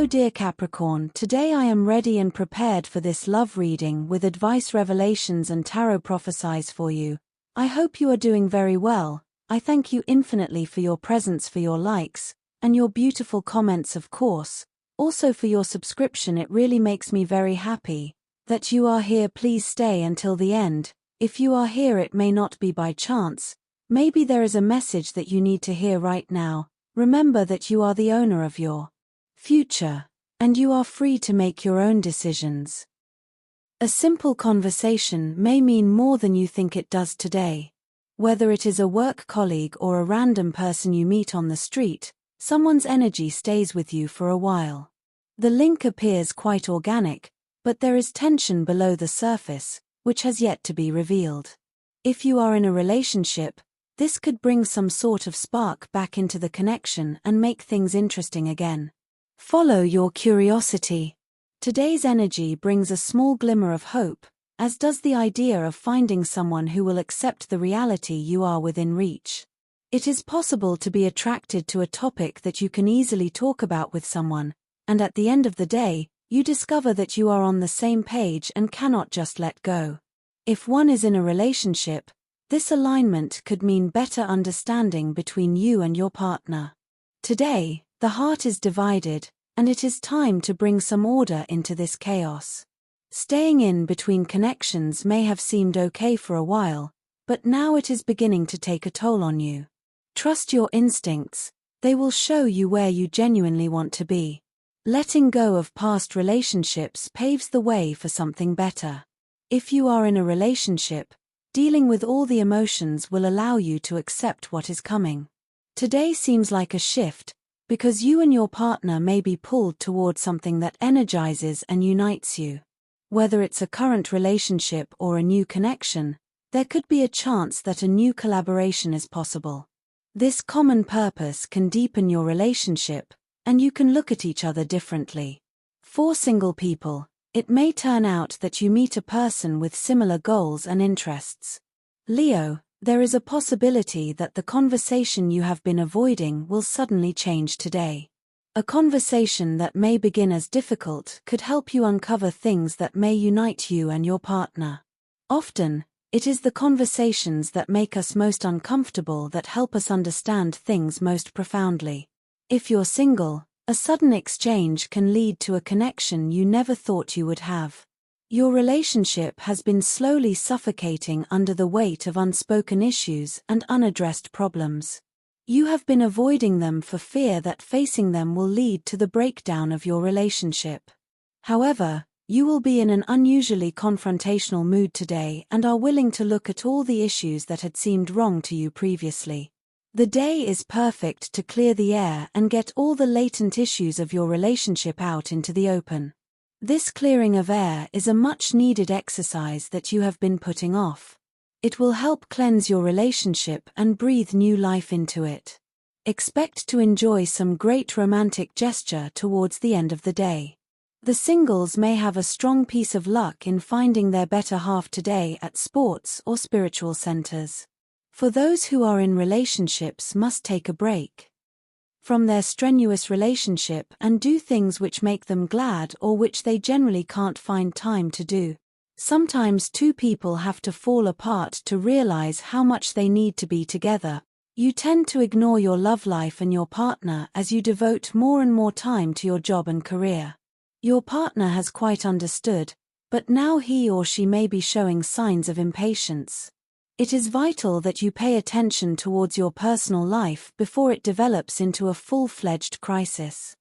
Hello dear Capricorn, today I am ready and prepared for this love reading with advice, revelations and tarot prophecies for you. I hope you are doing very well. I thank you infinitely for your presence, for your likes, and your beautiful comments of course. Also for your subscription, it really makes me very happy that you are here. Please stay until the end. If you are here, it may not be by chance. Maybe there is a message that you need to hear right now. Remember that you are the owner of your future, and you are free to make your own decisions. A simple conversation may mean more than you think it does today. Whether it is a work colleague or a random person you meet on the street, someone's energy stays with you for a while. The link appears quite organic, but there is tension below the surface, which has yet to be revealed. If you are in a relationship, this could bring some sort of spark back into the connection and make things interesting again. Follow your curiosity. Today's energy brings a small glimmer of hope, as does the idea of finding someone who will accept the reality you are within reach. It is possible to be attracted to a topic that you can easily talk about with someone, and at the end of the day, you discover that you are on the same page and cannot just let go. If one is in a relationship, this alignment could mean better understanding between you and your partner. Today, the heart is divided, and it is time to bring some order into this chaos. Staying in between connections may have seemed okay for a while, but now it is beginning to take a toll on you. Trust your instincts, they will show you where you genuinely want to be. Letting go of past relationships paves the way for something better. If you are in a relationship, dealing with all the emotions will allow you to accept what is coming. Today seems like a shift, because you and your partner may be pulled toward something that energizes and unites you. Whether it's a current relationship or a new connection, there could be a chance that a new collaboration is possible. This common purpose can deepen your relationship, and you can look at each other differently. For single people, it may turn out that you meet a person with similar goals and interests. Leo, there is a possibility that the conversation you have been avoiding will suddenly change today. A conversation that may begin as difficult could help you uncover things that may unite you and your partner. Often, it is the conversations that make us most uncomfortable that help us understand things most profoundly. If you're single, a sudden exchange can lead to a connection you never thought you would have. Your relationship has been slowly suffocating under the weight of unspoken issues and unaddressed problems. You have been avoiding them for fear that facing them will lead to the breakdown of your relationship. However, you will be in an unusually confrontational mood today and are willing to look at all the issues that had seemed wrong to you previously. The day is perfect to clear the air and get all the latent issues of your relationship out into the open. This clearing of air is a much-needed exercise that you have been putting off. It will help cleanse your relationship and breathe new life into it. Expect to enjoy some great romantic gesture towards the end of the day. The singles may have a strong piece of luck in finding their better half today at sports or spiritual centers. For those who are in relationships, must take a break from their strenuous relationship and do things which make them glad or which they generally can't find time to do. Sometimes two people have to fall apart to realize how much they need to be together. You tend to ignore your love life and your partner as you devote more and more time to your job and career. Your partner has quite understood, but now he or she may be showing signs of impatience. It is vital that you pay attention towards your personal life before it develops into a full-fledged crisis.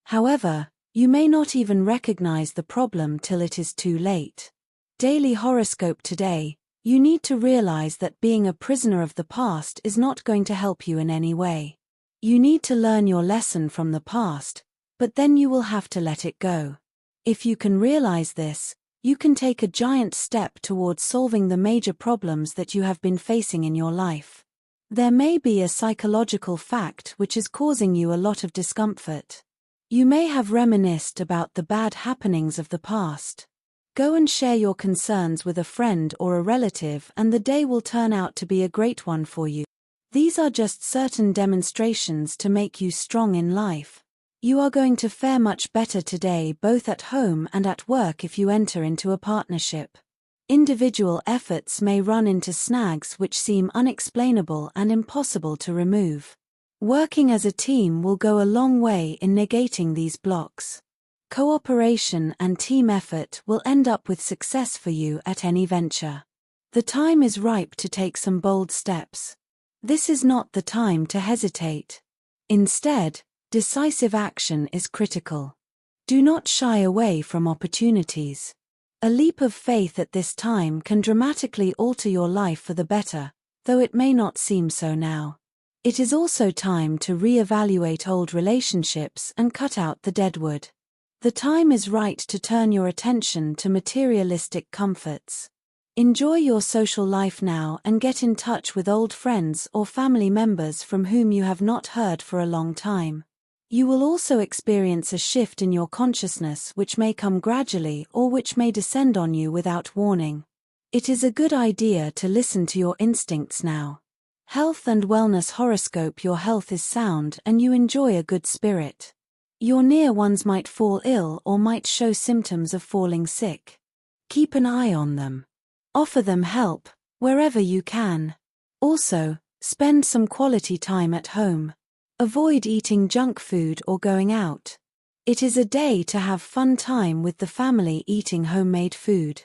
However, you may not even recognize the problem till it is too late. Daily horoscope today, you need to realize that being a prisoner of the past is not going to help you in any way. You need to learn your lesson from the past, but then you will have to let it go. If you can realize this, you can take a giant step towards solving the major problems that you have been facing in your life. There may be a psychological fact which is causing you a lot of discomfort. You may have reminisced about the bad happenings of the past. Go and share your concerns with a friend or a relative and the day will turn out to be a great one for you. These are just certain demonstrations to make you strong in life. You are going to fare much better today both at home and at work if you enter into a partnership. Individual efforts may run into snags which seem unexplainable and impossible to remove. Working as a team will go a long way in negating these blocks. Cooperation and team effort will end up with success for you at any venture. The time is ripe to take some bold steps. This is not the time to hesitate. Instead, decisive action is critical. Do not shy away from opportunities. A leap of faith at this time can dramatically alter your life for the better, though it may not seem so now. It is also time to re-evaluate old relationships and cut out the deadwood. The time is right to turn your attention to materialistic comforts. Enjoy your social life now and get in touch with old friends or family members from whom you have not heard for a long time. You will also experience a shift in your consciousness which may come gradually or which may descend on you without warning. It is a good idea to listen to your instincts now. Health and wellness horoscope. Your health is sound and you enjoy a good spirit. Your near ones might fall ill or might show symptoms of falling sick. Keep an eye on them. Offer them help, wherever you can. Also, spend some quality time at home. Avoid eating junk food or going out. It is a day to have fun time with the family eating homemade food.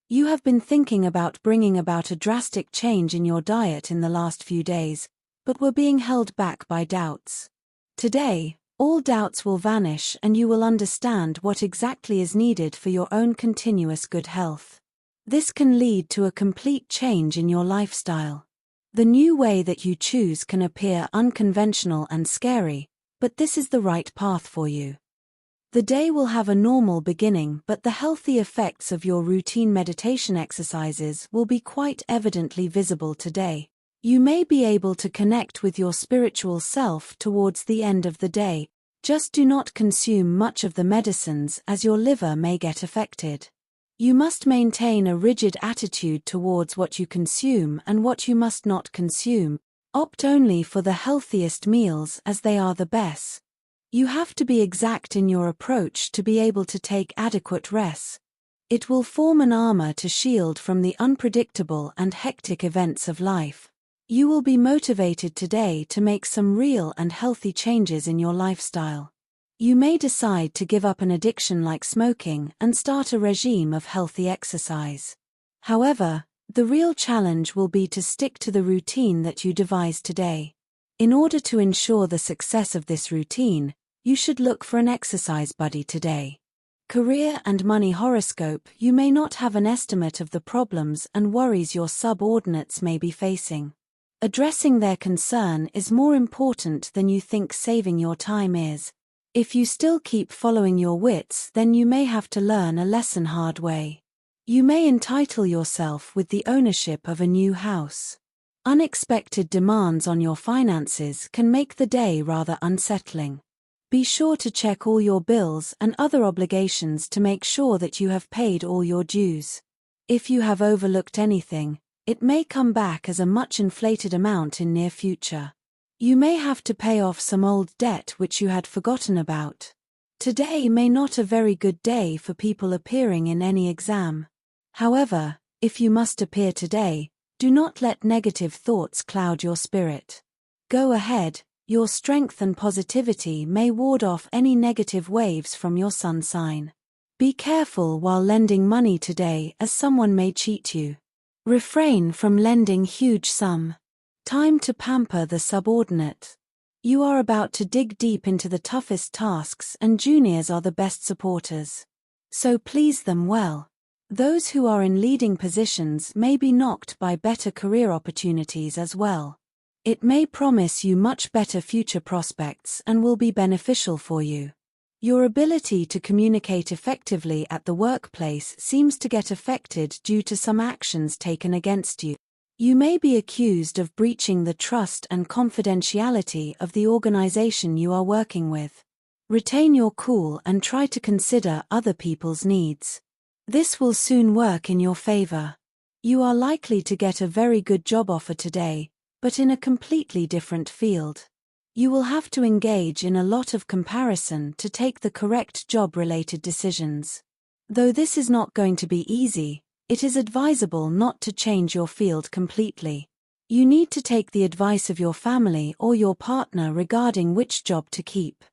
You have been thinking about bringing about a drastic change in your diet in the last few days, but were being held back by doubts. Today, all doubts will vanish and you will understand what exactly is needed for your own continuous good health. This can lead to a complete change in your lifestyle. The new way that you choose can appear unconventional and scary, but this is the right path for you. The day will have a normal beginning, but the healthy effects of your routine meditation exercises will be quite evidently visible today. You may be able to connect with your spiritual self towards the end of the day. Just do not consume much of the medicines as your liver may get affected. You must maintain a rigid attitude towards what you consume and what you must not consume. Opt only for the healthiest meals as they are the best. You have to be exact in your approach to be able to take adequate rest. It will form an armor to shield from the unpredictable and hectic events of life. You will be motivated today to make some real and healthy changes in your lifestyle. You may decide to give up an addiction like smoking and start a regime of healthy exercise. However, the real challenge will be to stick to the routine that you devise today. In order to ensure the success of this routine, you should look for an exercise buddy today. Career and money horoscope. You may not have an estimate of the problems and worries your subordinates may be facing. Addressing their concern is more important than you think saving your time is. If you still keep following your wits, then you may have to learn a lesson hard way. You may entitle yourself with the ownership of a new house. Unexpected demands on your finances can make the day rather unsettling. Be sure to check all your bills and other obligations to make sure that you have paid all your dues. If you have overlooked anything, it may come back as a much inflated amount in near future. You may have to pay off some old debt which you had forgotten about. Today may not a very good day for people appearing in any exam. However, if you must appear today, do not let negative thoughts cloud your spirit. Go ahead, your strength and positivity may ward off any negative waves from your sun sign. Be careful while lending money today as someone may cheat you. Refrain from lending huge sum. Time to pamper the subordinate. You are about to dig deep into the toughest tasks and juniors are the best supporters. So please them well. Those who are in leading positions may be knocked by better career opportunities as well. It may promise you much better future prospects and will be beneficial for you. Your ability to communicate effectively at the workplace seems to get affected due to some actions taken against you. You may be accused of breaching the trust and confidentiality of the organization you are working with. Retain your cool and try to consider other people's needs. This will soon work in your favor. You are likely to get a very good job offer today, but in a completely different field. You will have to engage in a lot of comparison to take the correct job-related decisions. Though this is not going to be easy, it is advisable not to change your field completely. You need to take the advice of your family or your partner regarding which job to keep.